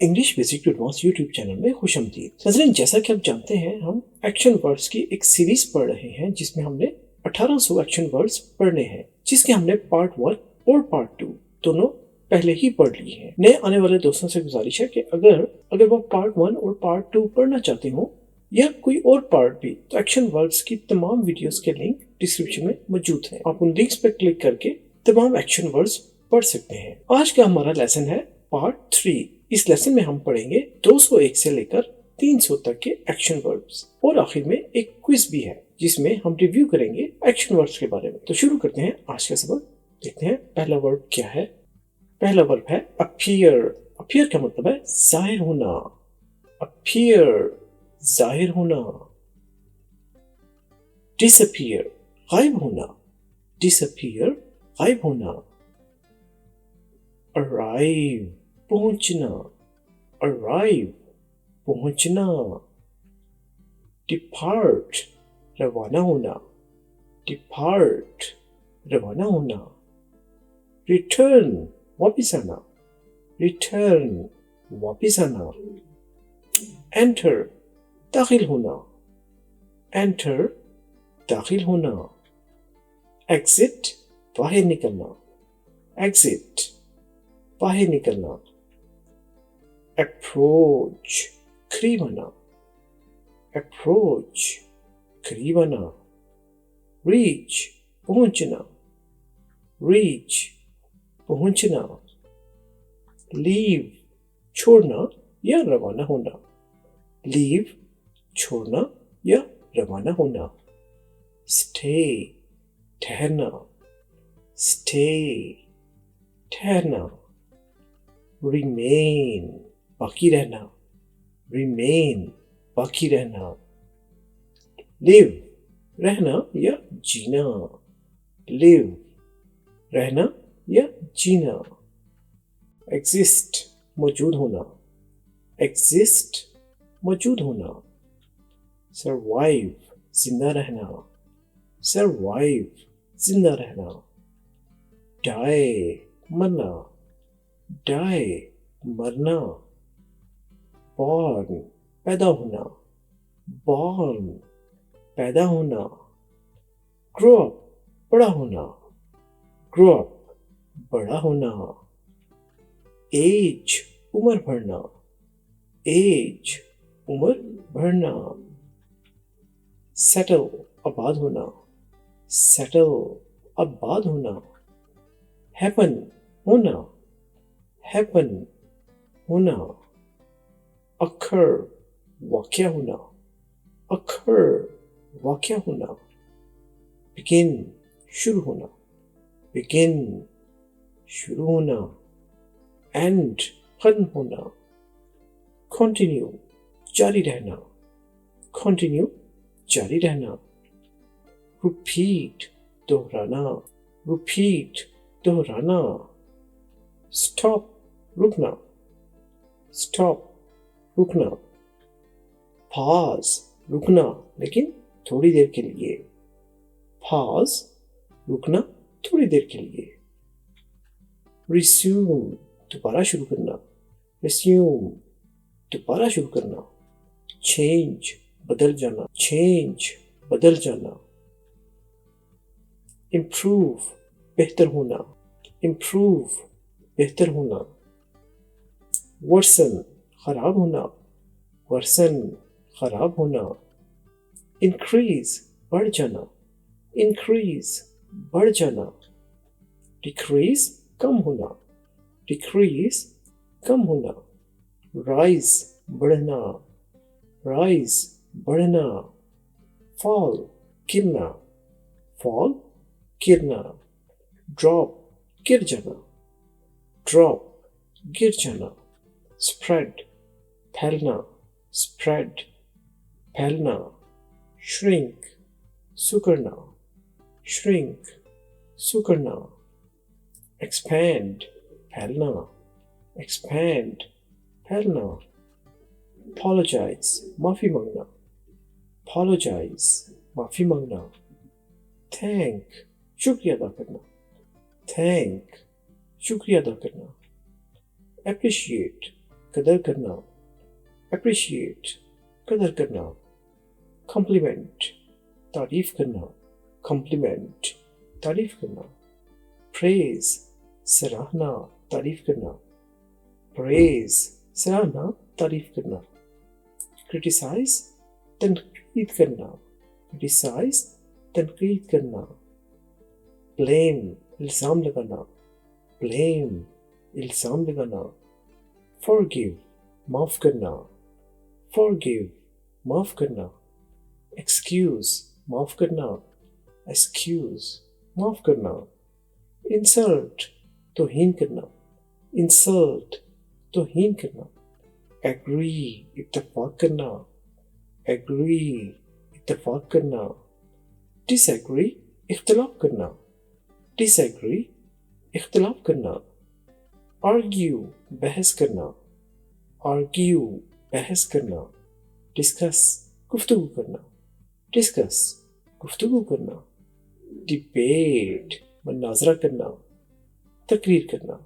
English basic to advance YouTube channel में खुशामदीद। नाज़रीन, जैसा कि आप जानते हैं, हम एक्शन वर्ड्स की एक सीरीज पढ़ रहे हैं जिसमें हमने 1800 एक्शन वर्ड्स पढ़ने हैं, जिसके हमने पार्ट 1 और पार्ट 2 दोनों पहले ही पढ़ लिए हैं। नए आने वाले दोस्तों से गुजारिश है कि अगर वो पार्ट 1 और पार्ट 2 पढ़ना चाहते हो या कोई और पार्ट भी, तो एक्शन वर्ड्स की तमाम वीडियोस के लिंक डिस्क्रिप्शन में मौजूद हैं। आप उन लिंक्स पर क्लिक करके तमाम एक्शन वर्ड्स पढ़ सकते हैं। आज का हमारा लेसन है पार्ट 3। इस लेसन में हम पढ़ेंगे 201 से लेकर 300 तक के एक्शन वर्ड्स और आखिर में एक क्विज भी है जिसमें हम रिव्यू करेंगे एक्शन वर्ड्स के बारे में। तो शुरू करते हैं आज का सबक। देखते हैं पहला वर्ड क्या है। पहला वर्ड है अपीयर। अपीयर का मतलब है जाहिर होना। अपीयर, जाहिर होना। डिसअपीयर, गायब होना। डिसअपीयर, गायब होना। अराइव, पहुंचना। अराइव, पहुंचना। डिपार्ट, रवाना होना। डिपार्ट, रवाना होना। रिटर्न, वापिस आना। रिटर्न, वापिस आना। एंटर, दाखिल होना। एंटर, दाखिल होना। एग्जिट, बाहर निकलना। एग्जिट, बाहर निकलना। अप्रोच, करीब आना। अप्रोच, करीब आना। रीच, पहुंचना। रीच, पहुंचना। लीव, छोड़ना या रवाना होना। लीव, छोड़ना या रवाना होना। स्टे, ठहरना। स्टे, ठहरना। रिमेन, बाकी रहना। रिमेन, बाकी रहना। लिव, रहना या जीना। लिव, रहना या जीना। एग्जिस्ट, मौजूद होना। एग्जिस्ट, मौजूद होना। सर्वाइव, जिंदा रहना। सर्वाइव, जिंदा रहना। डाई, मरना। डाई, मरना। बॉर्न, पैदा होना। बॉर्न, पैदा होना। ग्रो अप, बड़ा होना। ग्रो अप, बड़ा होना। एज, उम्र बढ़ना। एज, उम्र बढ़ना। सेटल, आबाद होना। सेटल, आबाद होना। हैपन, होना। हैपन, होना। अखर, वाक़या होना। अखर, वाक़या होना। बिगिन, शुरू होना। बिगिन, शुरू होना। एंड, खत्म होना। कंटिन्यू, जारी रहना। कंटिन्यू, जारी रहना। रिपीट, दोहराना। रिपीट, दोहराना। स्टॉप, रुकना। स्टॉप, रुकना। पॉज, रुकना लेकिन थोड़ी देर के लिए। पॉज, रुकना थोड़ी देर के लिए। रिज्यूम, दोबारा शुरू करना। रिज्यूम, दोबारा शुरू करना। चेंज, बदल जाना। चेंज, बदल जाना। इम्प्रूव, बेहतर होना। इम्प्रूव, बेहतर होना। वर्सन, खराब होना। वर्सन, खराब होना। इंक्रीज, बढ़ जाना। इंक्रीज, बढ़ जाना। डिक्रीज, कम होना। डिक्रीज, कम होना। राइज, बढ़ना। राइज, बढ़ना। फॉल, गिरना। फॉल, गिरना। ड्रॉप, गिर जाना। ड्रॉप, गिर जाना। स्प्रेड, फैलना। स्प्रेड, फैलना। श्रिंक, सुकड़ना। श्रिंक, सुकड़ना। एक्सपैंड, फैलना। एक्सपैंड, फैलना। apologize, माफी मांगना। apologize, माफी मांगना। thank, शुक्रिया अदा करना। thank, शुक्रिया अदा करना। appreciate, कदर करना, appreciate, कदर करना, compliment, तारीफ करना, compliment, तारीफ करना, praise, सराहना, तारीफ करना, praise, सराहना, तारीफ करना, criticize, तनकीद करना, criticize, तनकीद करना, blame, इल्जाम लगाना, blame, इल्जाम लगाना, forgive, माफ करना, forgive, माफ करना, excuse, माफ करना, excuse, माफ करना, insult, तौहीन करना, insult, तौहीन करना, agree, इत्तेफाक करना, agree, इत्तेफाक करना, disagree, इख्तिलाफ करना, disagree, इख्तिलाफ करना, argue, बहस करना, argue, बहस करना, discuss, गुफ्तगू करना, discuss, गुफ्तगू करना, debate, मुनाज़रा करना, तकरीर करना,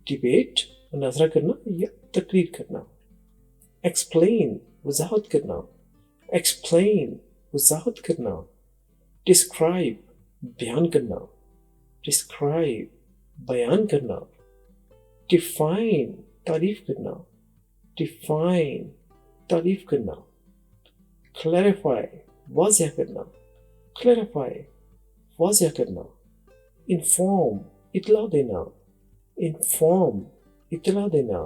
debate, मुनाज़रा करना या तकरीर करना, explain, वज़ाहत करना, explain, वज़ाहत करना, describe, बयान करना, describe, बयान करना, define, तारीफ करना, define, तारीफ करना, clarify, वाज़ेह करना, clarify, वाज़ेह करना, inform, इत्तला देना, inform, इत्तला देना,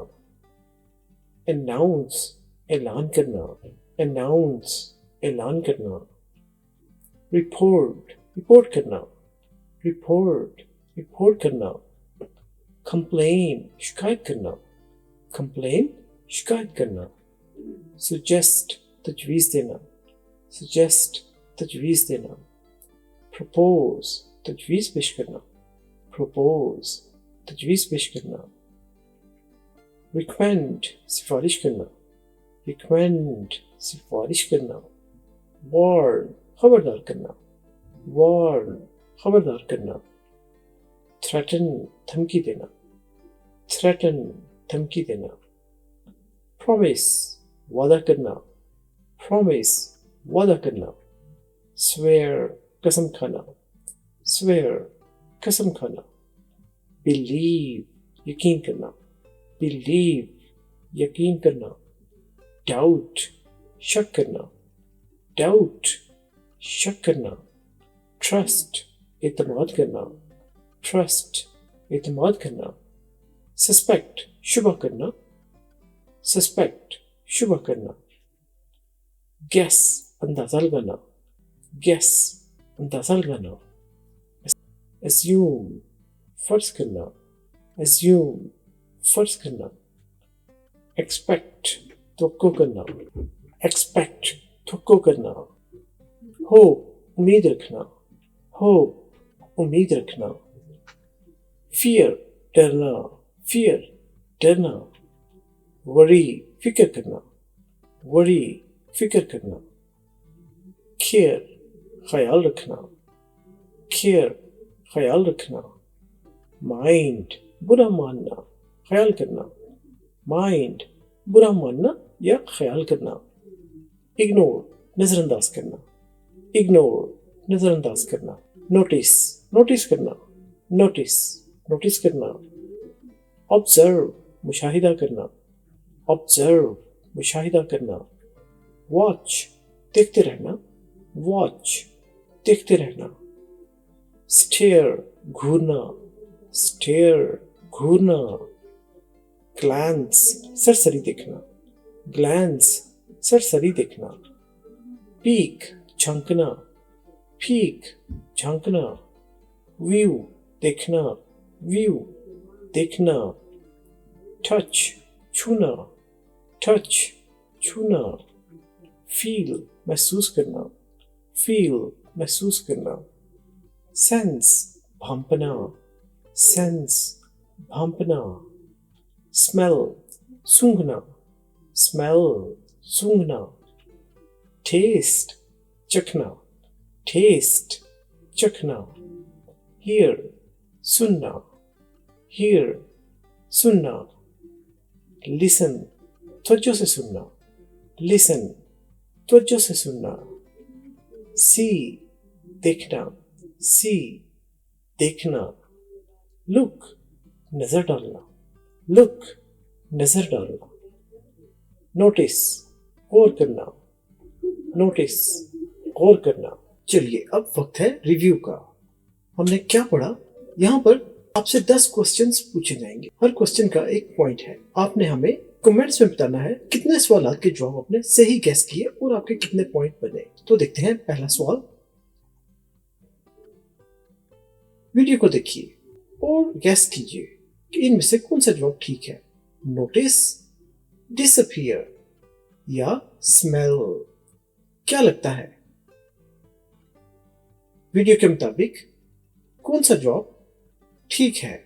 announce, ऐलान करना, announce, ऐलान करना, report, रिपोर्ट करना, report, रिपोर्ट करना, complain, शिकायत करना, complain, शिकायत करना, suggest, तजवीज़ देना, suggest, तजवीज़ देना, propose, तजवीज़ पेश करना, propose, तजवीज़ पेश करना, recommend, सिफारिश करना, recommend, सिफारिश करना, warn, खबरदार करना, warn, खबरदार करना, threaten, धमकी देना, threaten, धमकी देना, promise, वादा करना, promise, वादा करना, swear, कसम खाना, swear, कसम खाना, believe, यकीन करना, believe, यकीन करना, doubt, शक करना, doubt, शक करना, trust, एतमाद करना, trust, एतमाद करना, suspect, शुबह करना, suspect, शुबह करना, guess, अंदाज़ा लगाना, guess, अंदाज़ा लगाना, assume, फर्ज करना, assume, फर्ज करना, expect, तवक्को करना, expect, तवक्को करना, hope, उम्मीद रखना, hope, उम्मीद रखना, fear, डरना, fear, डरना, worry, फिक्र करना, worry, फिक्र करना, care, ख्याल रखना, care, ख्याल रखना, mind, बुरा मानना, ख्याल करना, mind, बुरा मानना या ख्याल करना, ignore, नजरअंदाज करना, ignore, नजरअंदाज करना, notice, नोटिस करना, notice, नोटिस करना, observe, मुशाहिदा करना, observe, मुशाहिदा करना, watch, देखते रहना, watch, देखते रहना, stare, घूरना, stare, घूरना, glance, सरसरी देखना, glance, सरसरी देखना, peek, झांकना, peek, झांकना, view, देखना, view, देखना, touch, छूना, touch, छूना, feel, महसूस करना, feel, महसूस करना, sense, भांपना, sense, भांपना, smell, सूंघना, smell, सूंघना, taste, चखना, taste, चखना, hear, सुनना, hear, सुनना, लिसन, तवज्जो से सुनना, लिसन, तवज्जो से सुनना। सी, देखना, सी, देखना। लुक, नजर डालना, लुक, नजर डालना। नोटिस, गौर करना, नोटिस, गौर करना। चलिए अब वक्त है रिव्यू का। हमने क्या पढ़ा? यहाँ पर आपसे 10 क्वेश्चंस पूछे जाएंगे। हर क्वेश्चन का एक पॉइंट है। आपने हमें कमेंट्स में बताना है कितने सवाल के जवाब आपने सही गैस किए और आपके कितने पॉइंट बने। तो देखते हैं पहला सवाल। वीडियो को देखिए और गैस कीजिए कि इनमें से कौन सा जवाब ठीक है। नोटिस, डिसअपीयर या स्मेल। क्या लगता है? वीडियो के मुताबिक कौन सा जवाब ठीक है?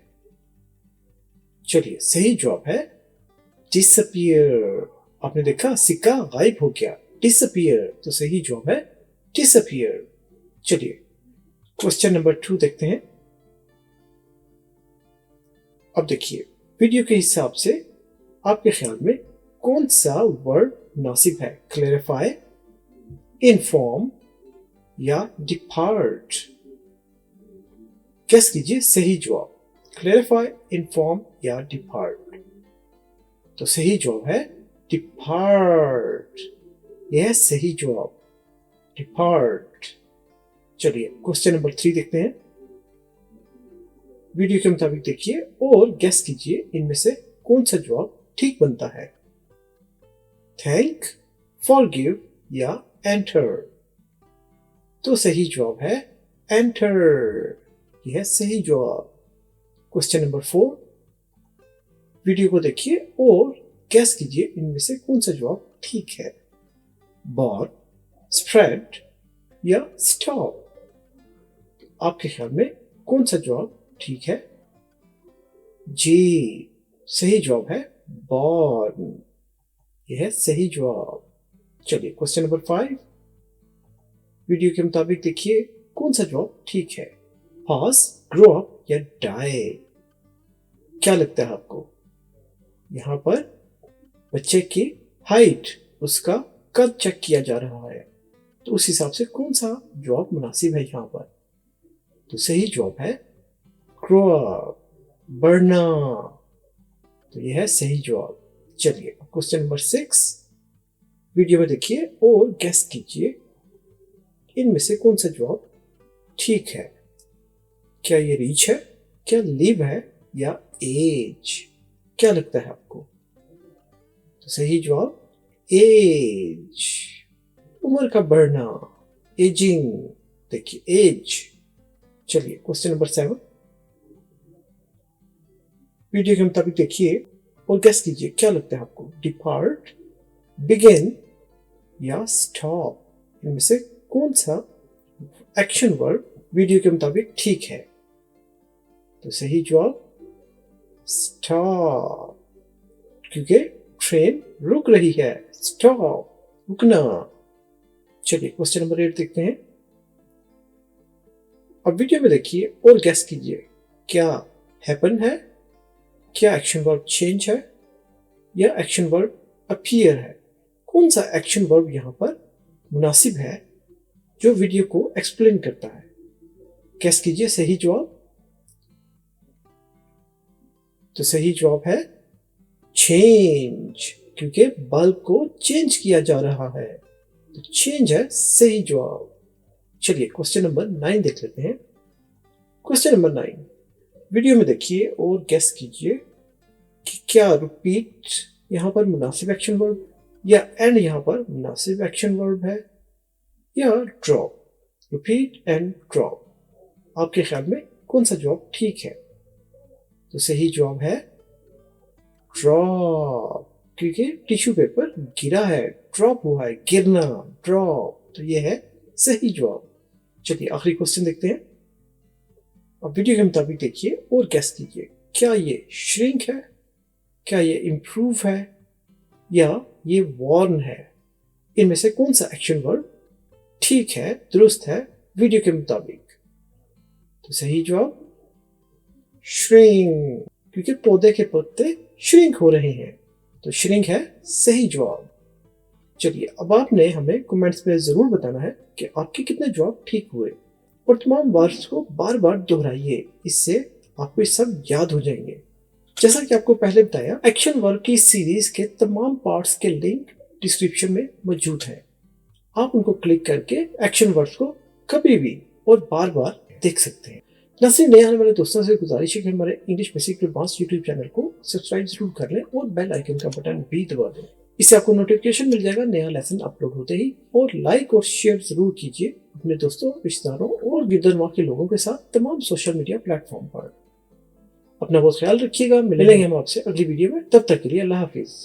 चलिए सही जवाब है डिसअपीयर। आपने देखा सिक्का गायब हो गया, डिसअपीयर। तो सही जवाब है डिसअपीयर। चलिए क्वेश्चन नंबर 2 देखते हैं। अब देखिए वीडियो के हिसाब से आपके ख्याल में कौन सा वर्ड मुनासिब है? क्लैरिफाई, इन्फॉर्म या डिपार्ट। गेस कीजिए सही जवाब। क्लैरिफाई, इन्फॉर्म या डिपार्ट। तो सही जवाब है डिपार्ट। यह सही जवाब, डिपार्ट। चलिए क्वेश्चन नंबर 3 देखते हैं। वीडियो के मुताबिक देखिए और गेस कीजिए इनमें से कौन सा जवाब ठीक बनता है। थैंक, फॉरगिव या एंटर। तो सही जवाब है एंटर। यह सही जवाब। Question number 4। वीडियो को देखिए और गैस कीजिए इनमें से कौन सा जवाब ठीक है। बॉर, स्प्रेड या स्टॉप। आपके ख्याल में कौन सा जवाब ठीक है? जी, सही जवाब है बॉर्न। यह सही जवाब। चलिए क्वेश्चन नंबर 5। वीडियो के मुताबिक देखिए कौन सा जवाब ठीक है। पास, ग्रो अप या डाई। क्या लगता है आपको? यहां पर बच्चे की हाइट, उसका कद चेक किया जा रहा है, तो उस हिसाब से कौन सा जवाब मुनासिब है यहां पर? तो सही जवाब है ग्रो अप, बढ़ना। तो यह है सही जवाब। चलिए क्वेश्चन नंबर 6। वीडियो में देखिए और गेस कीजिए इनमें से कौन सा जवाब ठीक है। क्या ये रीच है, क्या लिव है या एज? क्या लगता है आपको? तो सही जवाब एज, उम्र का बढ़ना, एजिंग। देखिए एज। चलिए क्वेश्चन नंबर 7। वीडियो के मुताबिक देखिए और गेस कीजिए क्या लगता है आपको। डिपार्ट, बिगिन या स्टॉप। इनमें से कौन सा एक्शन वर्ब वीडियो के मुताबिक ठीक है? तो सही जवाब स्टॉप, क्योंकि ट्रेन रुक रही है। स्टॉप, रुकना। चलिए क्वेश्चन नंबर 8 देखते हैं। अब वीडियो में देखिए और गेस कीजिए क्या हैपन है, क्या एक्शन वर्ब चेंज है या एक्शन वर्ब अपीयर है। कौन सा एक्शन वर्ब यहां पर मुनासिब है जो वीडियो को एक्सप्लेन करता है? गेस कीजिए सही जवाब। तो सही जवाब है चेंज, क्योंकि बल्ब को चेंज किया जा रहा है। तो चेंज है सही जवाब। चलिए क्वेश्चन नंबर 9 देख लेते हैं। Question number 9। वीडियो में देखिए और गेस कीजिए कि क्या रिपीट यहां पर मुनासिब एक्शन वर्ब या एंड यहां पर मुनासिब एक्शन वर्ब है या ड्रॉप। Repeat and drop. आपके ख्याल में कौन सा जवाब ठीक है? तो सही जवाब है ड्रॉप, क्योंकि टिश्यू पेपर गिरा है, ड्रॉप हुआ है, गिरना, ड्रॉप। तो ये है सही जवाब। चलिए आखिरी क्वेश्चन देखते हैं। अब वीडियो के मुताबिक देखिए और गेस कीजिए क्या ये श्रिंक है, क्या ये इम्प्रूव है या ये वॉर्न है। इनमें से कौन सा एक्शन वर्ब ठीक है, दुरुस्त है वीडियो के मुताबिक? तो सही जवाब श्रिंक, क्योंकि पौधे के पत्ते श्रिंक हो रहे हैं। तो श्रिंक है सही जवाब। चलिए अब आपने हमें कमेंट्स में जरूर बताना है कि आपके कितने जवाब ठीक हुए और तमाम वर्ड्स को बार बार दोहराइए, इससे आपको ये सब याद हो जाएंगे। जैसा कि आपको पहले बताया, एक्शन वर्ब की सीरीज के तमाम पार्ट्स के लिंक डिस्क्रिप्शन में मौजूद हैं। आप उनको क्लिक करके एक्शन वर्ड्स को कभी भी और बार बार देख सकते हैं। नए आने वाले दोस्तों से गुजारिश है कि हमारे English basic advance YouTube channel को सब्सक्राइब जरूर कर लें और बेल आइकन का बटन भी दबा दें। इससे आपको नोटिफिकेशन मिल जाएगा नया लेसन अपलोड होते ही। और लाइक और शेयर जरूर कीजिए अपने दोस्तों, रिश्तेदारों और गिरदरवा के लोगों के साथ तमाम सोशल मीडिया प्लेटफॉर्म पर। अपना बहुत ख्याल रखिएगा। मिलेंगे हम आपसे अगली वीडियो में, तब तक के लिए अल्लाह हाफिज।